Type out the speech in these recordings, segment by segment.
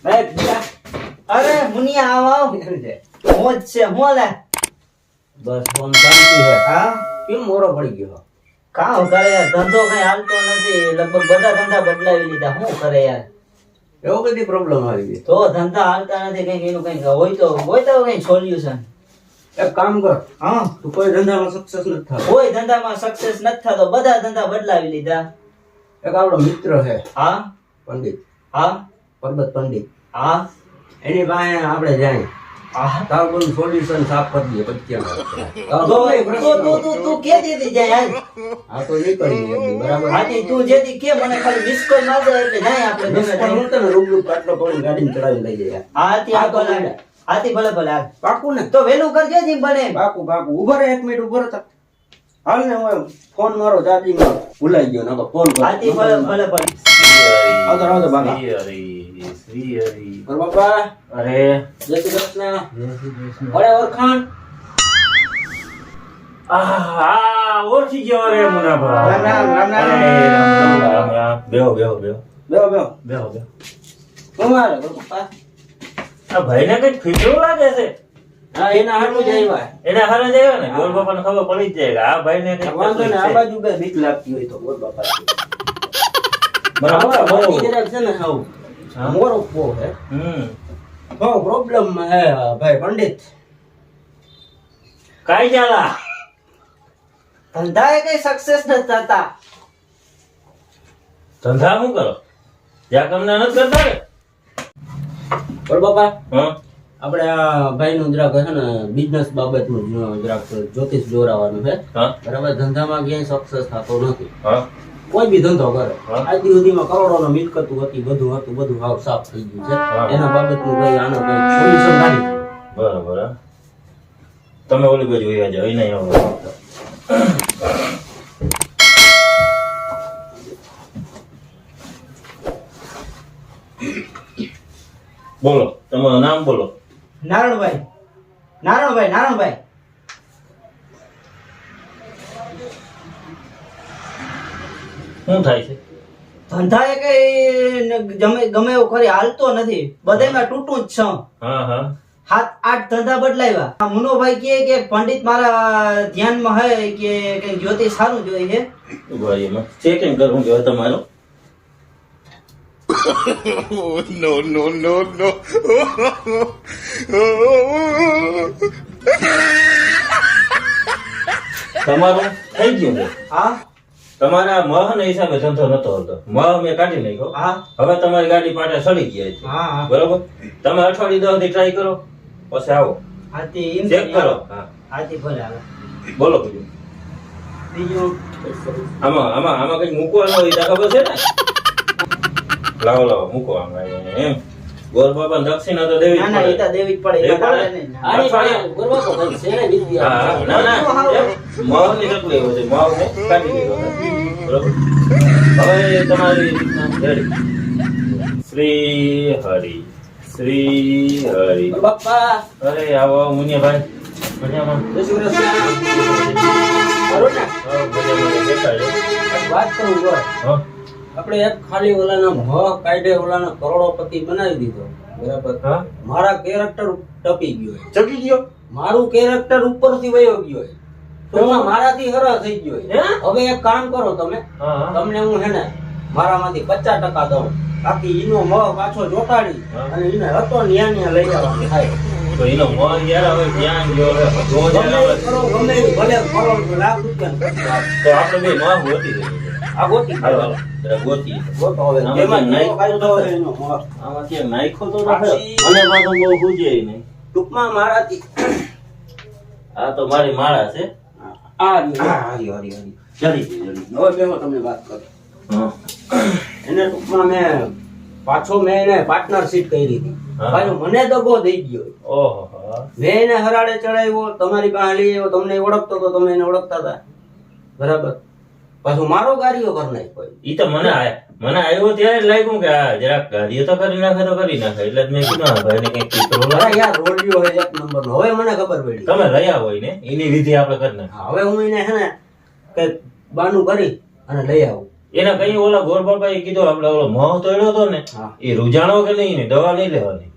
ભાઈ બીજા અરે મુનિયા આવ કેમ છે? મોજ છે હું લે બસ ફોન શાંતિ છે. હા કેમ મોરો પડી ગયો? કામ કરે યાર ધંધો કઈ હાલતો નથી લગભગ બધા ધંધા બદલાવી લીધા શું કરે યાર એવો બધી પ્રોબ્લેમ આવી ગઈ. તો ધંધા હાલતા નથી કઈક એનું કઈક હોય તો કઈ સોલ્યુશન એક કામ કર, હા તું કોઈ ધંધામાં સક્સેસ નથી થતો. કોઈ ધંધામાં સક્સેસ નથી થતો બધા ધંધા બદલાવી લીધા એક આપણો મિત્ર છે હા પંડિત, હા પરબત પંડિત. હા એની પાસે આપણે જાય હા તાર બધું સોલ્યુશન સાફ કરી દઈએ પછી તું કે દીધી જાય યાર આ તો નીકળી ગઈ બરાબર. હાથી તું જેથી કે મને ખાલી મિસ કોલ માર દે એટલે જાય આપણે ગમે પણ હું તને રૂબરૂ કાટલો પડીને ગાડીમાં ચડાવી લઈ જઈએ. હાથી આ તો ભલે ભલે. હાથી ભલે ભલે હાલ પાકું ને? તો વેલું કરજે જી બને પાકું પાકું. ઉભો રહે, એક મિનિટ ઉભો રહે. હાલ ને હું ફોન મારો ચાર્જિંગમાં ભૂલાઈ ગયો ને ફોન કર. હાથી ભલે ભલે ભલે આવતો આવતો બાબા. બાપા અરે જય શ્રી કૃષ્ણ. અરે ઓળખાણ ઓળખી ગયો રે મુનાભા. રામ રામ, રામ રામ. અરે, રામ રામ. બેહો બેહો બેહો બેહો બેહો. બેહો બેહો. શું હાલે બાપા? આ ભાઈને કઈક ફીકરું લાગે છે. હા એના હાટું જ આવ્યા. એના હારે જ આવ્યો ને ગોળ બાપાને ખબર પડી જ જાય કે આ ભાઈને કઈક વાંધો ને, આ તકલીફ છે. બાજુ બે બીક લાગતી હોય તો બોલ બાપા. બરાબર, બાપા, બહુ. બાકી જરાક છે ને હાવ હા? મોરો પો હે. બહુ પ્રોબ્લેમ હે ભાઈ પંડિત. કાઈ ચાલા ધંધા એ કઈ સક્સેસ નથી થતા ધંધા શું કરો જ્યાં તમને નથી કરતા ને બોલ બાપા, હા આપણે આ ભાઈનું જરાક છે ને બિઝનેસ બાબતનું જરાક જ્યોતિષ જોરાવાનું છે. હા બરાબર, ધંધામાં ક્યાંય સક્સેસ થતો નથી. હા કોઈ બી ધંધો કરે હા. આજ સુધીમાં કરોડોનો મિલકતું હતી, બધું હતું, બધું હાવ સાફ થઈ ગયું છે. હા. એના બાબતનું કઈ આનો કઈ સોલ્યુશન કાઢી દો. બરાબર હા. તમે ઓલી બાજુ વયા જાઓ એને આવો. બોલો તમારું નામ બોલો. નારણભાઈ નારણભાઈ નારણભાઈ શું થાય છે ધંધા એ કઈ ગમે એવું ખરી હાલતો નથી બધામાં તૂટું જ છે હા હા 7-8 ધંધા બદલાવ્યા આ મુનોભાઈ કે પંડિત મારા ધ્યાનમાં હે કે કઈ જ્યોતિષ સારું જોઈએ છે ઉભા રહી એમાં ચેકિંગ કરવું જોઈએ તમારું. તમારું થઈ ગયું છે. હા તમારા મહ ના હિસાબે ધંધો નતો હતો. મહ મેં કાઢી નાખ્યો. હા હવે તમારી ગાડી પાટે સડી ગયા છે. હા હા બરોબર, તમે અઠવાડિયું 10 દી ટ્રાય કરો પછી આવો હાથી એમ ચેક કરો. હા હાથી ભલે હાલો બોલો બીજું. બીજું આમાં આમાં આમાં કઈ મૂકવાનું હોય તો ખબર છે ને. લાવો લાવો મૂકો આમાં એમ. ગોર બાપા દક્ષિણા તો દેવી જ ના ના પડે. એ તો દેવી જ પડે દેવી એ તો પડે. ચાલે નહીં. આની પાસે ગરબા તો કઈ છે ને વિદ્યા. હા, હા. ના ના એમ માવની તકલીફ હતી. માવને કાઢી દીધો હતો. બરોબર, હવે તમારી રીતના ready. શ્રી હરિ શ્રી હરિ. બાપા અરે આવો મુનિયાભાઈ મજામાં. જય શ્રી કૃષ્ણ. બરોબર ને? હા, મજામાં બેઠા છો. એક વાત કરું જો, હા આપણે એક ખાલી ઓલાના મોહ કાઢે ઓલાના કરોડોપતિ બનાવી દીધો. બરાબર, હા મારા કેરેક્ટર ટપી ગયો છે. ચકી ગયો. મારું કેરેક્ટર ઉપરથી વયો ગયો છે. ટૂંકમાં મારાથી હરા થઈ ગયો છે. હે? હવે એક કામ કરો તમે, હા હા તમને હું હે ને મારામાંથી 50% દઉં, બાકી ઈનો મોહ પાછો જોટાડી હા. અને એને હતો ન્યા લઈ જવાનું થાય. તો એનો મન જ્યારે હવે ક્યાં ગયો હવે જો ગમે જ્યારે એ કરો, ગમે એ ભલે કરોડ લાખ રૂપિયાનો ખર્ચો આવે. તો આપણે બે માં હોતી રહી. આ ગોતી હાલો કાઢો. જરા ગોતી. ગોતો હવે. આમાં જેમાં નહીં મોહ કાઢ્યો હોય એનો મોહ. આમાં ક્યાંક નાખ્યો તો પાછી- નથી. મને પાછો બહુ હુજે નહીં. ટૂંકમાં મારાથી આ તો મારી માળા છે. આ રહ્યો. જડી ગઈ, જડી ગઈ. હવે બેહો તમને વાત કરો. હા. એને ટૂંકમાં મેં એને પાર્ટનરશિપ કરી હતી. હા. પાછો મને દગો દઈ ગયો. ઓહો મેં એને હરાડે ચડાવ્યો, તમારી પાસે લઈ આવ્યો, તમને ઓળખતો તો તમે એને ઓળખતા હતા. બરાબર, પાછું મારો ગાડીઓ કરી નાખ્યો. ઈ તો મને આવ્યો ત્યારે જ લાગ્યું કે આ જરાક ગાડીઓ તો કરી નાખે તો કરી નાખે. એટલે જ મેં કીધું આ ભાઈને કંઈક કીધું. અરે યાર રોડિયો હોય એક નંબરનો. હવે મને ખબર પડી. તમે રહ્યા હોય ને એની વિધિ આપણે કરી નાખીએ. હવે હું એને હે ને કઈક બાનું કરી અને લઈ આવું. એના કઈ ઓલા ગોર બાપાએ કીધું આપણે ઓલો મોહ તોડ્યો હતો ને હા. એ રૂજાણો કે નહીં ને દવા નહીં લેવાની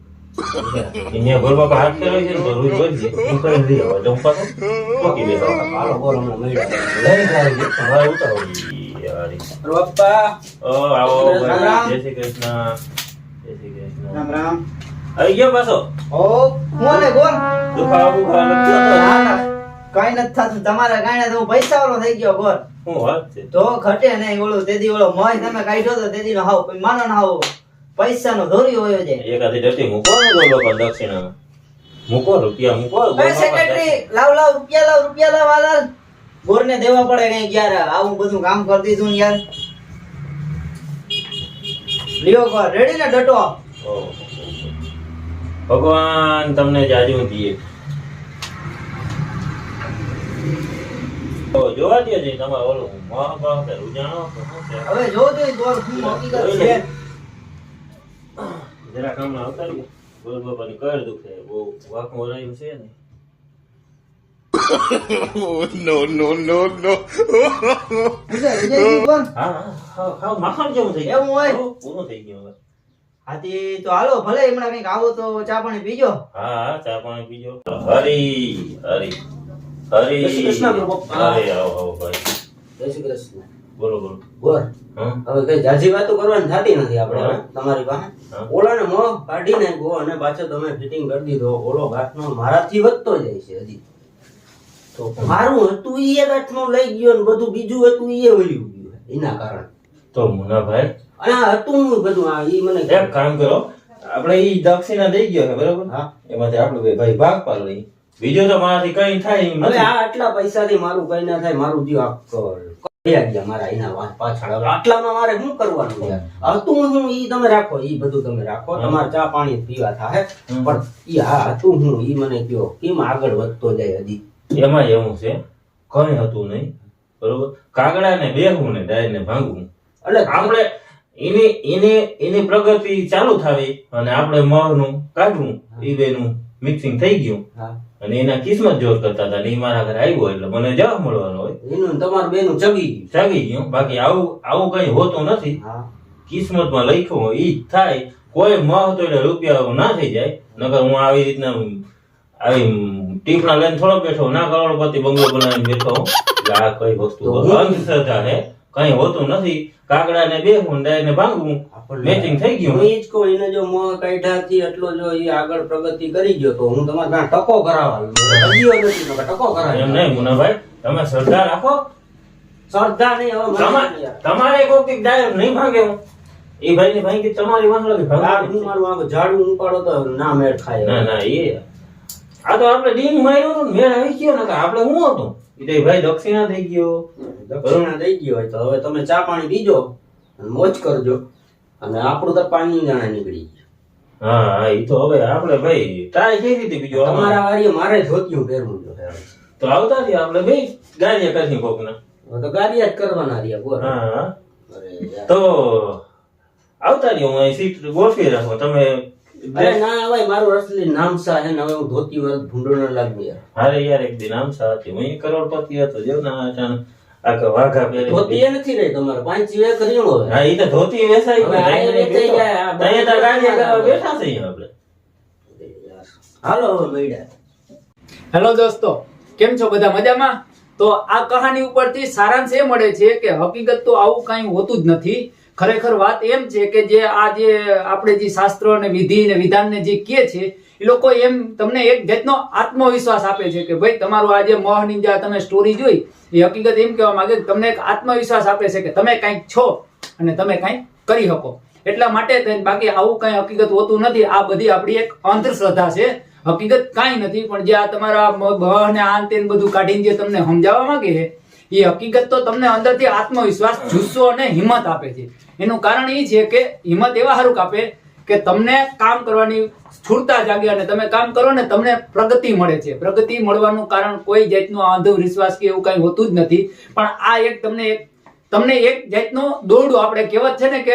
અહીંયા ગોર બાપા હાથ ફેરવે છે ને તો રૂજ વધજે હું કરી દઈ હવે જંપા તો પોકી બેસો હાલો બોલ હમણાં મળ્યા. લઈ જાય હવે ઉતારો યાર પપ્પા આવો રામ રામ. જય શ્રી કૃષ્ણ જય શ્રી કૃષ્ણ રામ રામ. આવી ગયો પાછો ઓ હું ને ગોર દુખાવો બુખાવો લગતો હતો? ના, ના, કઈ નથી થતું તમારા ગાયને તો હું પૈસા વાળો થઈ ગયો ગોર શું વાત છે તો ઘટે નહીં ઓલું તેદી ઓલો મોય તમે કાઢ્યો તો તેદી નો હાવ માનો ના હાવ પૈસા નો ધોરી હોય છે. એકાદી ડટી મૂકો ને ગોર બાપા દક્ષિણામાં મૂકો રૂપિયા મૂકો ગોર એ બાપા સેક્રેટરી લાવ રૂપિયા લાવ હાલાલ ગોર ને દેવા પડે કઈ યાર આવું બધું કામ કરી દીધું ને યાર લ્યો ગોર રેડી ને ડટો ઓહો. ભગવાન તમને જાજુ દીએ તો જોવા દે છે તમારે ઓલું મોહ ભાવ કે રૂજાણો કે શું છે? હવે જો જોઈ ગોર શું હકીકત છે. જરા કામમાં આવતા રહ્યો ગોર બાપાની કર દુખે બહુ વાંકું વરાયું છે ને વિજયજી ગોર હા માખણ જેવું થઈ એવું હોય? ગયું પૂરું થઈ ગયું હવે હાથી તો હાલો ભલે હમણાં કઈક આવો તો ચા પાણી પીજો. હા ચા પાણી પીજો હરી હરી હરી જય શ્રી કૃષ્ણ પપ્પા. હરી આવો આવો ભાઈ જય શ્રી કૃષ્ણ. બોલો બોલો બોલ હા હવે કઈ જાજી વાતો કરવાની થતી નથી આપણે હવે તમારી પાસે. હા. ઓલાને મોં કાઢી નાખ્યો અને પાછો તમે ફિટિંગ કરી દીધો. ઓલો ગાંઠનો મારાથી વધતો જાય છે હજી. તો મારું હતું ઈ એ ગાંઠનું લઈ ગયો ને બધું બીજું હતું ઈ એ વળ્યું ગયું એના કારણે. તો મુનાભાઈ અને આ હતું હું બધું આ ઈ મને એક કામ કરો આપણે ઈ દક્ષિણા દઈ ગયો છે બરાબર હા. એમાંથી આપણે બે ભાઈ ભાગ પાડ લઈ બીજો તો મારાથી કઈ થાય એમ હવે નથી. આ આટલા પૈસાથી મારું કઈ ના થાય. મારું જીવ કયા ગયા મારા એના પાછળ. હવે આટલામાં મારે શું કરવાનું યાર? હતું હું ઈ તમે રાખો, ઈ બધું તમે રાખો. તમારે ચા પાણી પીવા થાય પણ ઈ હા હતું હું ઈ મને કયો કેમ આગળ વધતો જાય હજી? એમાં એવું છે કઈ હતું નહીં બરોબર કાગડા ને બેહવું ને ડાય ને ભાંગવું એટલે આપણે એની પ્રગતિ ચાલુ થાવી અને આપણે મહનું કાઢવું એ બેનું મિક્સિંગ થઈ ગયું હા, અને એના કિસ્મત જોર કરતા હતા ને ઈ મારા ઘરે આવ્યો એટલે મને જવાબ મળવાનો હોય એનું ને તમારું બેનું ચગી ગયું. જાગી ગયું બાકી આવું કઈ હોતું નથી હા, કિસ્મતમાં લખ્યું હોય ઈ જ થાય કોઈ મહ તો એટલે રૂપિયા ના થઈ જાય નકર હું આવી રીતના આવી ટીપણા લઈને થોડો બેઠો ના કરોડપતિ બંગલો બનાવીને બેઠો હું. એટલે આ કઈ વસ્તુ અંધશ્રદ્ધા છે કઈ હોતું નથી કાગડા ને બેહવું ડાય ને ભાંગવું મેચિંગ થઈ ગયું હું ઈ જ કહું એને જો મોહ કાઢ્યાથી એટલો જો ઈ આગળ પ્રગતિ કરી ગયો તો હું તમારે ત્યાં ટકો કરાવવા હજીઓ નથી નકર ટકો એમ કરાવી. નહીં મુનાભાઈ તમે શ્રદ્ધા રાખો શ્રદ્ધા નહીં હવે મને નથી યાર. તમારે કોઈ ડાયર નહીં ભાંગે હું એ ભાઈ ની ભાંગી તમારી વાંસ લાગે આ ભાંગી હું મારું આ ઝાડુ ઉપાડો તો ના મેળ ખાય. ના ના એ આ તો આપણે ડીંગ માર્યો તો મેળ આવી ગયો ને આપણે હું હતું એ તો ભાઈ દક્ષિણા થઈ ગયો દક્ષિણા દઈ ગયો હોય તો હવે તમે ચા પાણી પીજો અને મોજ કરજો અને આપણું તો પાણી જાણે નીકળી ગયું. હા એ તો હવે આપણે ભાઈ ટ્રાય કેવી રીતે બીજો તમારા વારીએ મારે ધોતિયું પહેરવું જોઈએ હવે. તો આવતા રહ્યા આપણે બે ગાડીયા કરશી કોકના હવે તો ગાડિયા જ કરવાના રહ્યા બોલ. હા અરે યાર. તો આવતા રહ્યો હું અહીં સીટ ગોઠવી રાખો તમે અરે ના હવે મારું અસલી નામ સા હે ને હવે હું ધોતી વરસ ભૂંડો ન લાગુ યાર. હારે યાર એક દિન આમ સાથે હું કરોડપતિ હતો જો ના અચાનક આ વાઘા પહેરી ધોતી એ નથી રહી તમારે પાંચી વે કર્યું હવે. હા ઈ તો ધોતી વેસાઈ હવે આ એ વેચાઈ જાય, આ અહીંયા તો ગાડીયા કરવા બેઠા છે અહીંયા આપણે અરે યાર. હાલો હવે મૈડા. હેલો દોસ્તો, કેમ છો બધા મજામાં? તો આ કહાની ઉપરથી સારાંશ એ મળે છે કે હકીકત તો આવું કાંઈ હોતું જ નથી. ખરેખર વાત એમ છે કે જે આ જે આપણે જે શાસ્ત્રો અને વિધિ અને વિધાનને જે કહે છે એ લોકો એમ તમને એક જાતનો આત્મવિશ્વાસ આપે છે કે ભાઈ તમારું આ જે મોહની જે તમે સ્ટોરી જોઈ એ હકીકત એમ કહેવા માંગે કે તમને એક આત્મવિશ્વાસ આપે છે કે તમે કંઈક છો અને તમે કંઈક કરી શકો. એટલા માટે થઈને બાકી આવું કંઈ હકીકત હોતું નથી. આ બધી આપણી એક અંધશ્રદ્ધા છે, હકીકત કાંઈ નથી. પણ જે આ તમારા બહ ને આન તેન બધું કાઢીને જે તમને સમજાવવા માંગે છે એ હકીકત તો તમને અંદરથી આત્મવિશ્વાસ, જુસ્સો અને હિંમત આપે છે. એનું કારણ એ છે કે હિંમત એવા હારું આપે કે તમને કામ કરવાની સ્ફૂર્તા જાગે અને તમે કામ કરો ને તમને પ્રગતિ મળે છે. પ્રગતિ મળવાનું કારણ કોઈ જાતનો અંધવિશ્વાસ કે એવું કઈ હોતું જ નથી. પણ આ એક તમને એક જાતનો દોરડું, આપણે કહેવત છે ને કે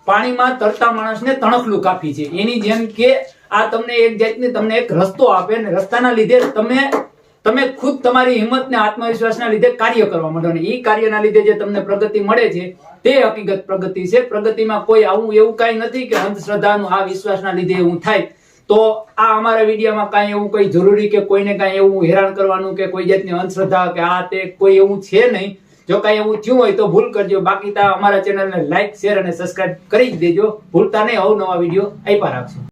પાણીમાં તરતા માણસને તણખલું કાપી છે, એની જેમ કે આ તમને એક જાતની તમને એક રસ્તો આપે ને રસ્તાના લીધે તમે ખુદ તમારી હિંમત ને આત્મવિશ્વાસના લીધે કાર્ય કરવા માંડો ને એ કાર્યના લીધે જે તમને પ્રગતિ મળે છે તે હકીકત પ્રગતિ છે. પ્રગતિમાં કોઈ આવું એવું કાંઈ નથી કે અંધશ્રદ્ધાનું આ વિશ્વાસના લીધે એવું થાય. તો આ અમારા વિડીયોમાં કાંઈ એવું કોઈ જરૂરી કે કોઈને કાંઈ એવું હેરાન કરવાનું કે કોઈ જાતની અંધશ્રદ્ધા કે આ તે કોઈ એવું છે નહીં. જો કાંઈ એવું થયું હોય તો ભૂલ કરજો. બાકી તો અમારા ચેનલને લાઈક, શેર અને સબસ્ક્રાઇબ કરી જ દેજો. ભૂલતા નહીં, અવનવા વિડીયો આપ્યા રાખશું.